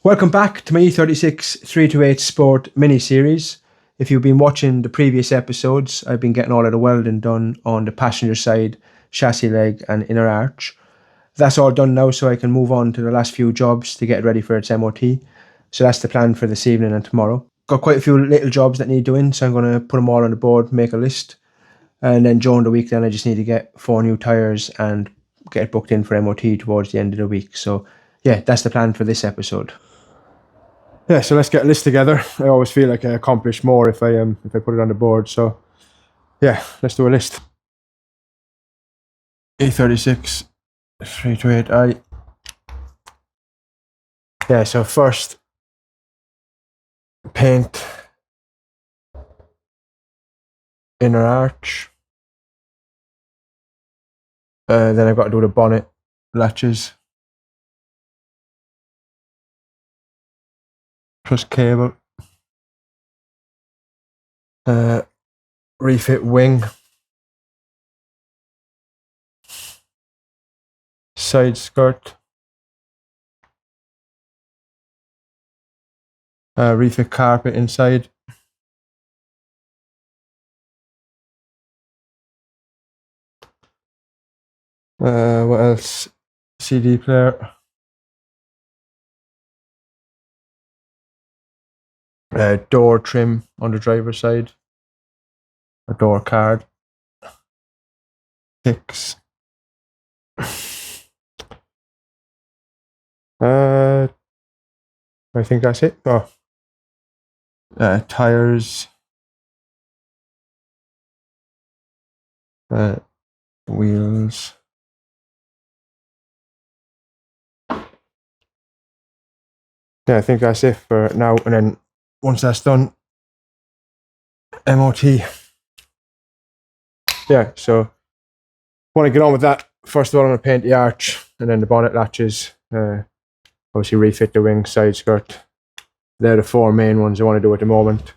Welcome back to my E36 328 Sport mini-series. If you've been watching the previous episodes, I've been getting all of the welding done on the passenger side, chassis leg and inner arch. That's all done now, so I can move on to the last few jobs to get ready for its MOT. So that's the plan for this evening and tomorrow. Got quite a few little jobs that need doing, so I'm going to put them all on the board, make a list. And then during the week then I just need to get 4 new tyres and get it booked in for MOT towards the end of the week. So yeah, that's the plan for this episode. Yeah, so let's get a list together. I always feel like I accomplish more if I put it on the board. So yeah, let's do a list. E36 328i. Yeah, so first paint inner arch. Then I've got to do the bonnet latches. Plus cable. Refit wing. Side skirt. Refit carpet inside. What else? CD player. Door trim on the driver's side. A door card. Kicks. I think that's it. Oh. Tires. Wheels. Yeah, I think that's it for now. And then once that's done, MOT. Yeah, so want to get on with that. First of all, I'm going to paint the arch and then the bonnet latches. Obviously refit the wing, side skirt. They're the 4 main ones I want to do at the moment.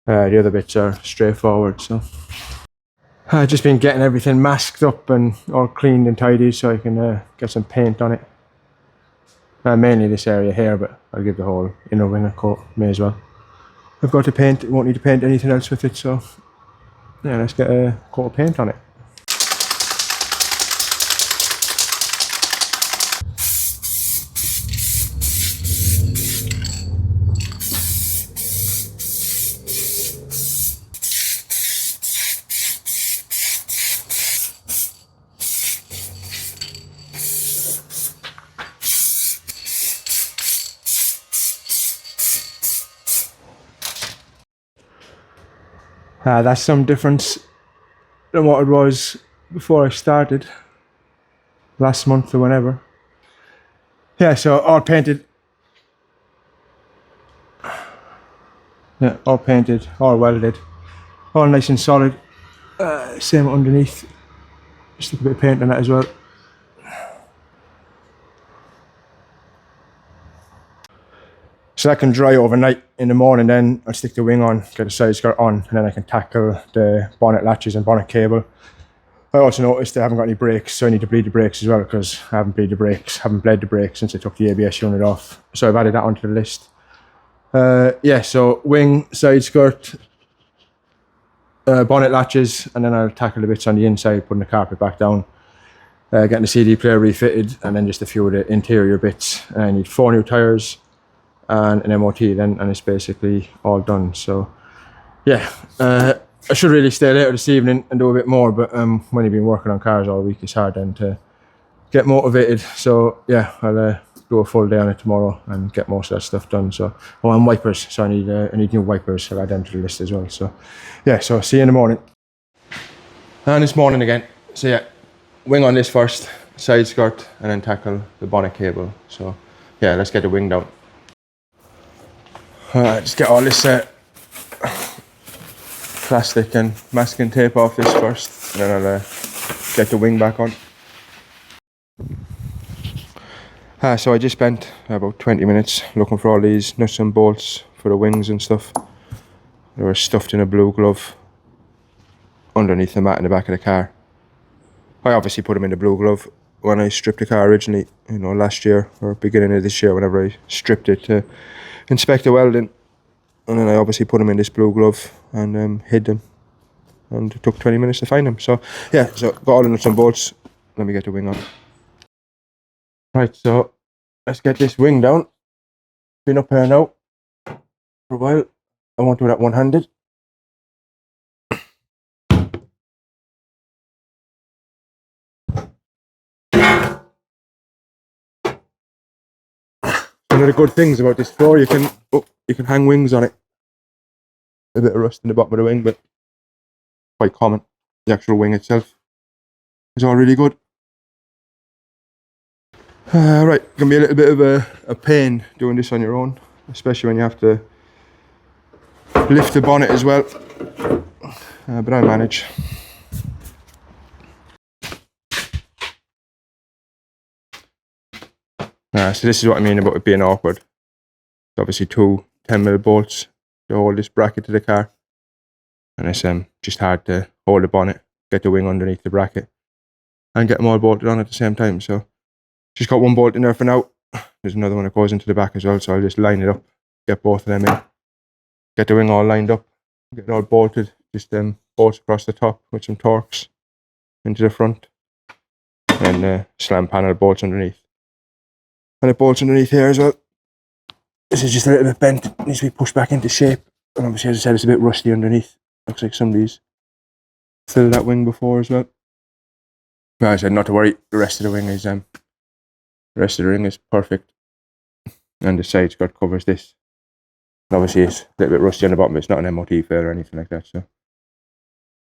The other bits are straightforward. So I've just been getting everything masked up and all cleaned and tidy so I can get some paint on it. Mainly this area here, but I'll give the whole inner wing a coat, may as well. I've got to paint, won't need to paint anything else with it, so yeah, let's get a coat of paint on it. That's some difference than what it was before I started last month or whenever. Yeah, so all painted. Yeah, all painted, all welded, all nice and solid. Same underneath. Just a bit of paint on that as well. So that can dry overnight. In the morning then I'll stick the wing on, get the side skirt on, and then I can tackle the bonnet latches and bonnet cable. I also noticed I haven't got any brakes, so I need to bleed the brakes as well because I haven't bled the brakes since I took the ABS unit off. So I've added that onto the list. Yeah, so wing, side skirt, bonnet latches, and then I'll tackle the bits on the inside, putting the carpet back down, getting the CD player refitted, and then just a few of the interior bits. I need 4 new tyres and an MOT then, and it's basically all done. So yeah, I should really stay later this evening and do a bit more, but when you've been working on cars all week, it's hard then to get motivated. So yeah, I'll do a full day on it tomorrow and get most of that stuff done. So and wipers, so I need new wipers, so I'll add them to the list as well. So yeah, so see you in the morning. And it's morning again. So yeah, wing on this first, side skirt, and then tackle the bonnet cable. So yeah, let's get the wing down. Just get all this plastic and masking tape off this first, and then I'll get the wing back on. So I just spent about 20 minutes looking for all these nuts and bolts for the wings and stuff. They were stuffed in a blue glove underneath the mat in the back of the car. I obviously put them in the blue glove when I stripped the car originally, you know, last year or beginning of this year, whenever I stripped it to inspect the welding. And then I obviously put them in this blue glove and hid them. And it took 20 minutes to find them. So yeah, so got all the nuts and bolts. Let me get the wing on. Right, so let's get this wing down. Been up here now for a while. I won't do that one-handed. One of the good things about this floor, you can hang wings on it. A bit of rust in the bottom of the wing, but quite common. The actual wing itself is all really good. Right, can be a little bit of a pain doing this on your own, especially when you have to lift the bonnet as well. But I'll manage. So this is what I mean about it being awkward. It's obviously two 10mm bolts to hold this bracket to the car, and it's just hard to hold the bonnet, get the wing underneath the bracket, and get them all bolted on at the same time. So just got one bolt in there for now. There's another one that goes into the back as well, so I'll just line it up, get both of them in, get the wing all lined up, get it all bolted, just bolts across the top with some Torx into the front, and slam panel bolts underneath. And it bolts underneath here as well. This is just a little bit bent, it needs to be pushed back into shape. And obviously, as I said, it's a bit rusty underneath. Looks like somebody's filled that wing before as well. But I said not to worry, the rest of the wing is perfect. And the side skirt covers this. And obviously it's a little bit rusty on the bottom, but it's not an MOT fail or anything like that. So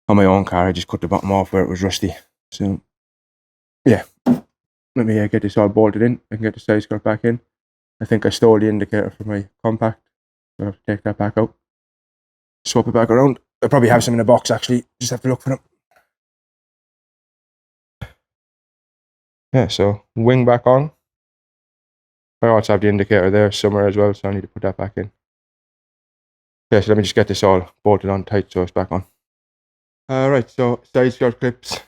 on my own car, I just cut the bottom off where it was rusty. So yeah. Let me get this all bolted in. I can get the side skirt back in. I think I stole the indicator for my compact. So I'll have to take that back out. Swap it back around. I probably have some in the box actually. Just have to look for them. Yeah, so wing back on. I also have the indicator there somewhere as well, so I need to put that back in. Yeah, so let me just get this all bolted on tight so it's back on. Right, so side skirt clips. As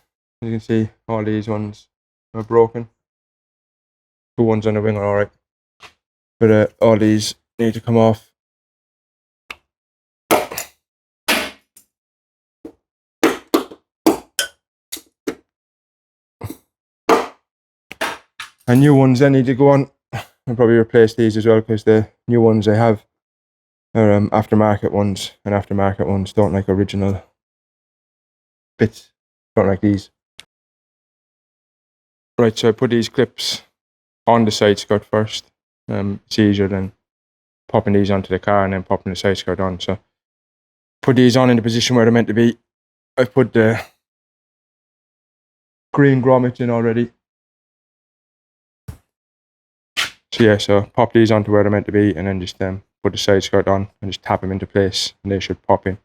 you can see, all these ones are broken. Two ones on the wing are alright, but all these need to come off. And new ones then need to go on. I'll probably replace these as well, because the new ones I have are aftermarket ones, and aftermarket ones don't like original bits, don't like these. Right, so I put these clips on the side skirt first. It's easier than popping these onto the car and then popping the side skirt on. So put these on in the position where they're meant to be. I've put the green grommets in already. So yeah, so pop these onto where they're meant to be, and then just put the side skirt on and just tap them into place, and they should pop in.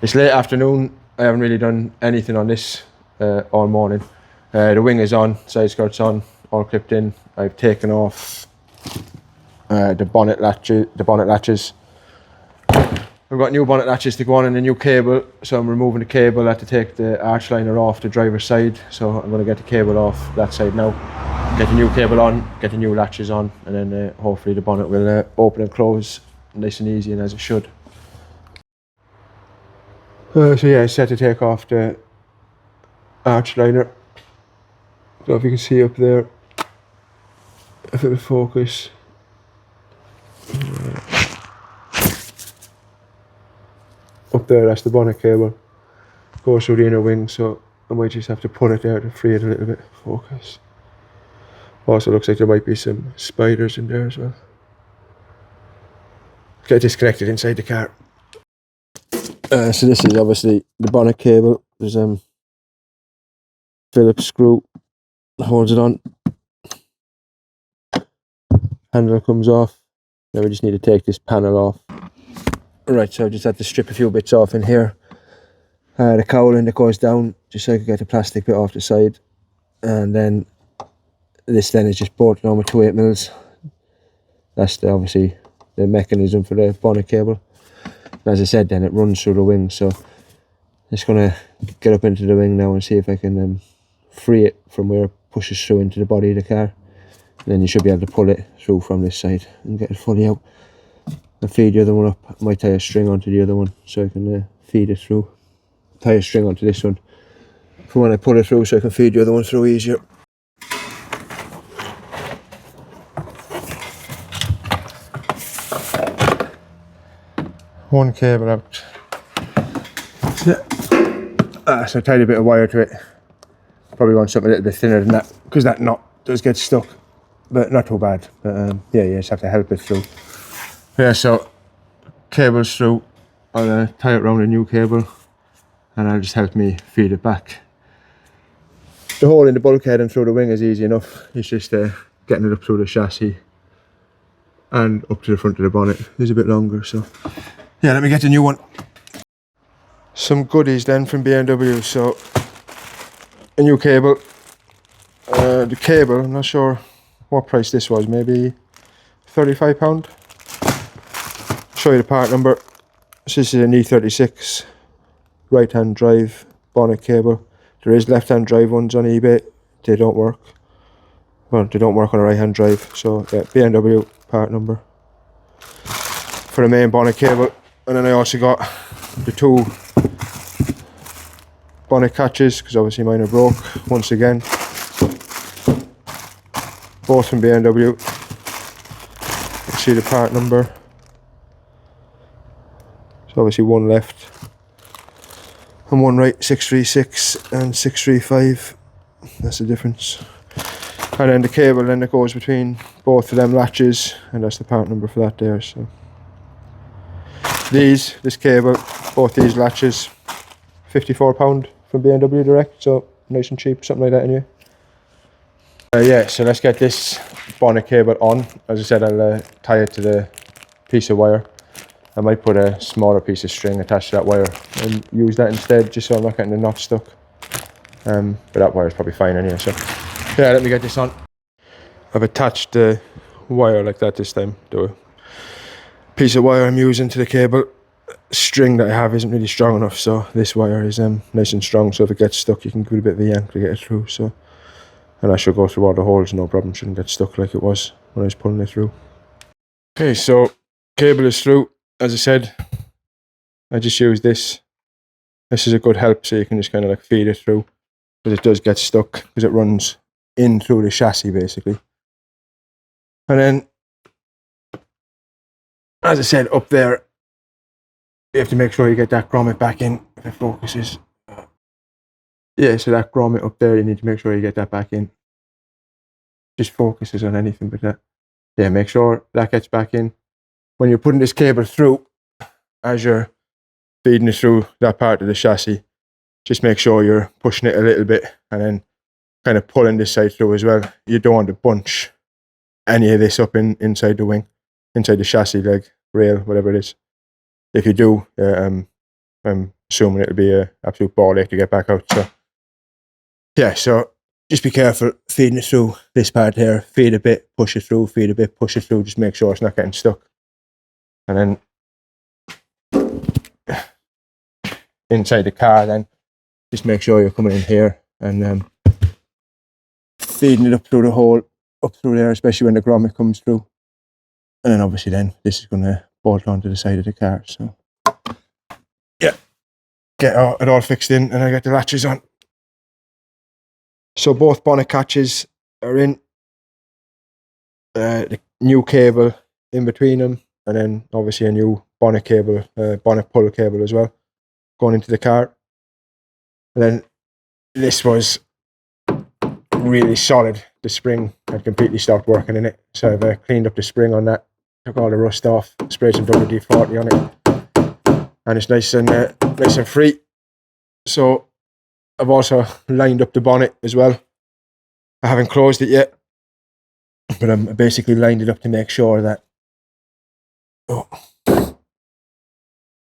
It's late afternoon. I haven't really done anything on this all morning. The wing is on, side skirt's on, all clipped in. I've taken off the bonnet latches. I've got new bonnet latches to go on and a new cable, so I'm removing the cable. I have to take the arch liner off the driver's side, so I'm going to get the cable off that side now. Get the new cable on, get the new latches on, and then hopefully the bonnet will open and close nice and easy and as it should. So yeah, I set to take off the arch liner. So if you can see up there, if it will focus. Up there, that's the bonnet cable. Goes through the inner wing, so I might just have to pull it there to free it a little bit. Focus. Also looks like there might be some spiders in there as well. Get disconnected inside the car. So this is obviously the bonnet cable. There's Phillips screw that holds it on. Handle comes off. Now we just need to take this panel off. Right, so I just had to strip a few bits off in here. The cowling that goes down, just so I could get the plastic bit off the side. And then this then is just bolted on with 2 8mm. That's obviously the mechanism for the bonnet cable. And as I said, then it runs through the wing, so just gonna get up into the wing now and see if I can free it from where it pushes through into the body of the car. And then you should be able to pull it through from this side and get it fully out. And feed the other one up. I might tie a string onto the other one so I can feed it through. Tie a string onto this one for when I pull it through so I can feed the other one through easier. One cable out. So I tied a bit of wire to it. Probably want something a little bit thinner than that because that knot does get stuck, but not too bad. But yeah, you just have to help it through. Yeah, so cable's through. I'll tie it around a new cable and I'll just help me feed it back. The hole in the bulkhead and through the wing is easy enough. It's just getting it up through the chassis and up to the front of the bonnet is a bit longer. So yeah, let me get the new one. Some goodies then from BMW. So a new cable. The cable, I'm not sure what price this was, maybe £35. Show you the part number. So this is an E36 right hand drive bonnet cable. There is left hand drive ones on eBay. They don't work. Well, they don't work on a right hand drive. So yeah, BMW part number for the main bonnet cable. And then I also got the 2 bonnet catches, because obviously mine are broke once again. Both from BMW. You can see the part number. So obviously one left and one right, 636 and 635. That's the difference. And then the cable then that goes between both of them latches, and that's the part number for that there. So this cable, both these latches, £54 from BMW direct, so nice and cheap, something like that anyway. Yeah, so let's get this bonnet cable on. As I said, I'll tie it to the piece of wire. I might put a smaller piece of string attached to that wire and use that instead, just so I'm not getting the knot stuck. But that wire's probably fine anyway, so yeah, let me get this on. I've attached the wire like that this time. The piece of wire I'm using to the cable string that I have isn't really strong enough, so this wire is nice and strong, so if it gets stuck you can give it a bit of a yank to get it through. So, and I should go through all the holes, no problem, shouldn't get stuck like it was when I was pulling it through. Okay, so cable is through. As I said, I just use this. This is a good help, so you can just kind of like feed it through, because it does get stuck because it runs in through the chassis basically. And then, as I said, up there you have to make sure you get that grommet back in. If it focuses, yeah, so that grommet up there, you need to make sure you get that back in. Just focuses on anything but that. Yeah, make sure that gets back in. When you're putting this cable through, as you're feeding it through that part of the chassis, just make sure you're pushing it a little bit and then kind of pulling this side through as well. You don't want to bunch any of this up inside the wing, inside the chassis leg, rail, whatever it is. If you do, I'm assuming it'll be an absolute ball ache to get back out. So yeah, so just be careful feeding it through this part here. Feed a bit, push it through, feed a bit, push it through. Just make sure it's not getting stuck. And then inside the car, then just make sure you're coming in here and feeding it up through the hole, up through there, especially when the grommet comes through. And then obviously then this is going to bolt onto the side of the car. So yeah, get it all fixed in, and I get the latches on. So both bonnet catches are in. The new cable in between them, and then obviously a new bonnet cable, bonnet pull cable as well, going into the car. And then this was really solid. The spring had completely stopped working in it, so I've cleaned up the spring on that, took all the rust off, sprayed some WD-40 on it, and it's nice and free. So I've also lined up the bonnet as well. I haven't closed it yet, but I basically lined it up to make sure that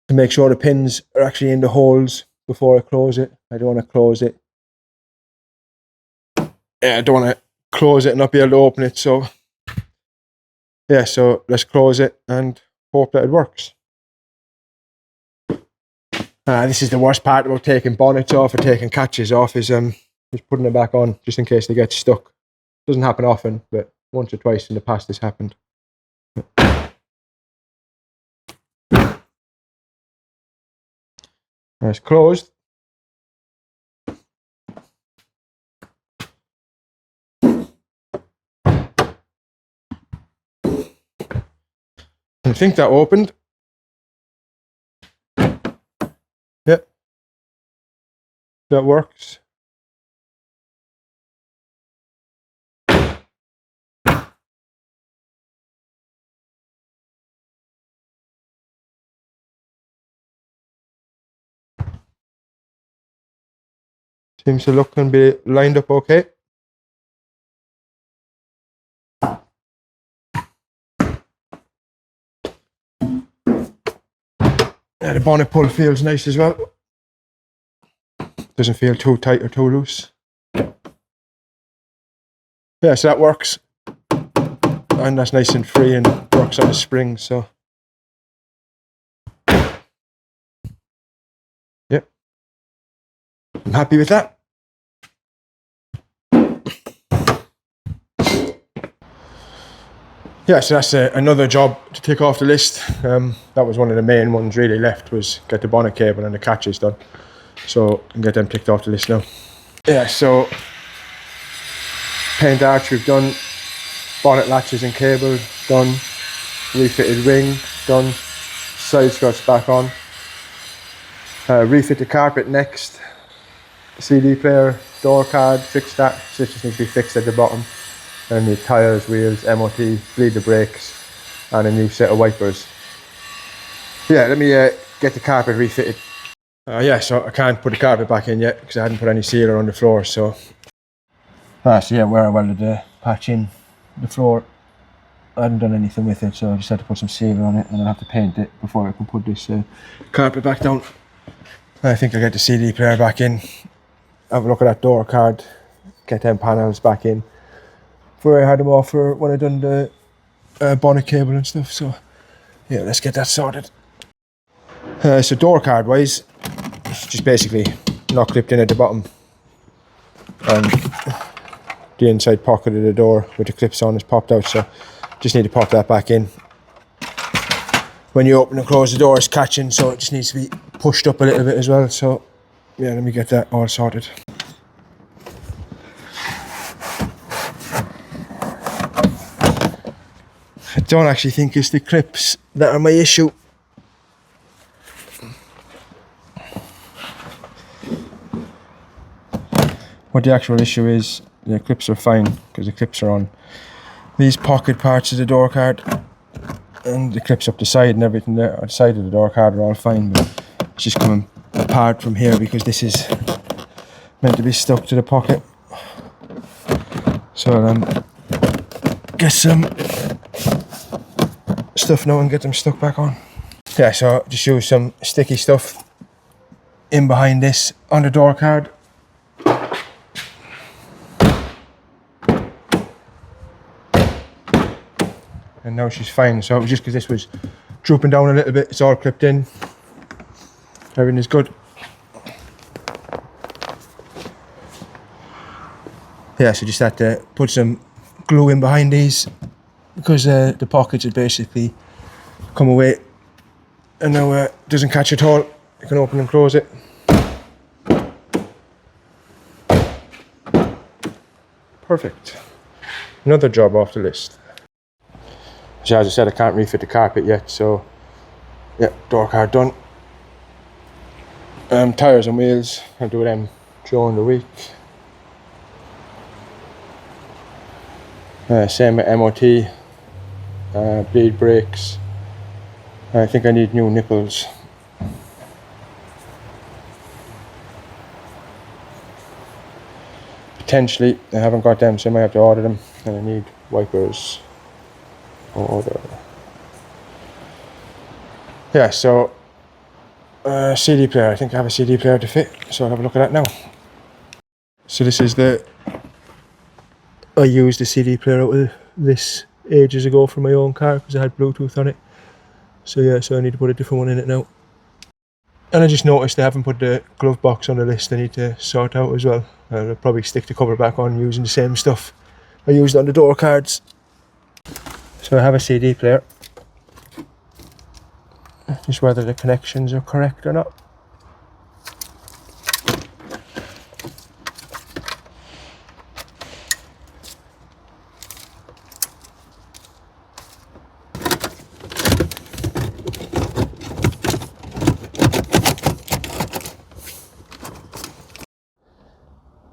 to make sure the pins are actually in the holes before I close it. I don't want to close it. Yeah, I don't want to close it and not be able to open it. So yeah, so let's close it and hope that it works. This is the worst part about taking bonnets off or taking catches off, is just putting it back on just in case they get stuck. Doesn't happen often, but once or twice in the past it's happened. It's closed. I think that opened. Yep. That works. Seems to look and be lined up okay. Yeah, the bonnet pull feels nice as well. Doesn't feel too tight or too loose. Yeah, so that works. And that's nice and free and works on the springs, so. Yep. I'm happy with that. Yeah, so that's another job to tick off the list. That was one of the main ones really left, was get the bonnet cable and the catches done. So I can get them ticked off the list now. Yeah, so paint arch we've done, bonnet latches and cable done, refitted wing done, side skirts back on. Refit the carpet next, CD player, door card, fix that, switches need to be fixed at the bottom. And the tyres, wheels, MOT, bleed the brakes, and a new set of wipers. Yeah, let me get the carpet refitted. Yeah, so I can't put the carpet back in yet because I hadn't put any sealer on the floor. So yeah, where I welded the patch in the floor, I hadn't done anything with it, so I just had to put some sealer on it, and I'll have to paint it before I can put this carpet back down. I think I'll get the CD player back in, have a look at that door card, get them panels back in. Before I had them off for when I done the bonnet cable and stuff, so yeah, let's get that sorted. So door card wise, it's just basically not clipped in at the bottom, and the inside pocket of the door with the clips on is popped out, so just need to pop that back in. When you open and close the door, it's catching, so it just needs to be pushed up a little bit as well. So yeah, let me get that all sorted. I don't actually think it's the clips that are my issue. What the actual issue is, the clips are fine because the clips are on these pocket parts of the door card, and the clips up the side and everything there on the side of the door card are all fine, but it's just coming apart from here because this is meant to be stuck to the pocket. So I'll get some stuff now and get them stuck back on. Yeah, so just use some sticky stuff in behind this on the door card. And now she's fine, so it was just because this was drooping down a little bit, it's all clipped in. Everything is good. Yeah, so just had to put some glue in behind these because the pockets had basically come away, and now it doesn't catch at all. You can open and close it. Perfect. Another job off the list. So as I said, I can't refit the carpet yet, so yeah, door card done. Tyres and wheels, I'll do them during the week. Same with MOT, bleed brakes. I think I need new nipples. potentially. I haven't got them, so I might have to order them. And I need wipers. Order. Yeah, so CD player. I think I have a CD player to fit, so I'll have a look at that now. So this is I used the CD player out of this ages ago for my own car because I had Bluetooth on it. So yeah, so I need to put a different one in it now. And I just noticed they haven't put the glove box on the list. I need to sort out as well. I'll probably stick the cover back on using the same stuff I used on the door cards. So I have a CD player. Just whether the connections are correct or not.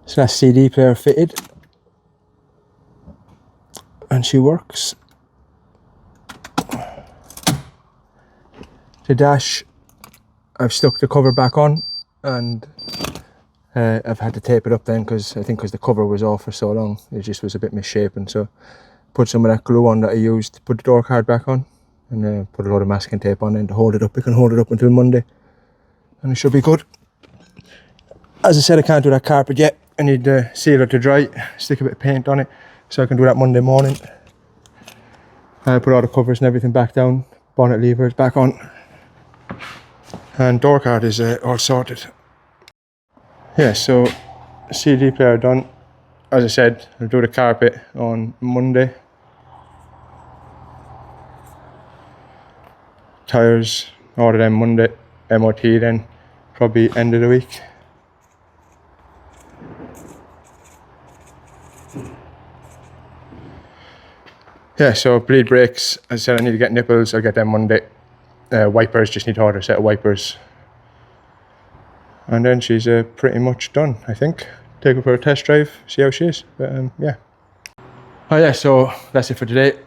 So that's CD player fitted. And she works. The dash, I've stuck the cover back on, and I've had to tape it up then because the cover was off for so long, it just was a bit misshapen. So put some of that glue on that I used to put the door card back on, and put a load of masking tape on then to hold it up. It can hold it up until Monday, and it should be good. As I said, I can't do that carpet yet. I need the sealer to dry, stick a bit of paint on it, so I can do that Monday morning. I put all the covers and everything back down, bonnet levers back on. And door card is all sorted. Yeah, so CD player done. As I said, I'll do the carpet on Monday. Tyres, order them Monday. MOT then, probably end of the week. Yeah, so bleed brakes, as I said, I need to get nipples, I'll get them Monday. Wipers, just need to order a set of wipers. And then she's pretty much done, I think. Take her for a test drive, see how she is, but yeah. Oh yeah, so that's it for today.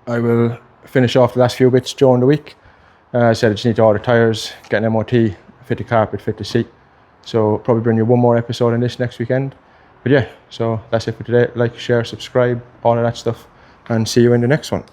I will finish off the last few bits during the week. I said I just need to order tyres, get an MOT, fit the carpet, fit the seat. So probably bring you one more episode on this next weekend. But yeah, so that's it for today. Like, share, subscribe, all of that stuff. And see you in the next one.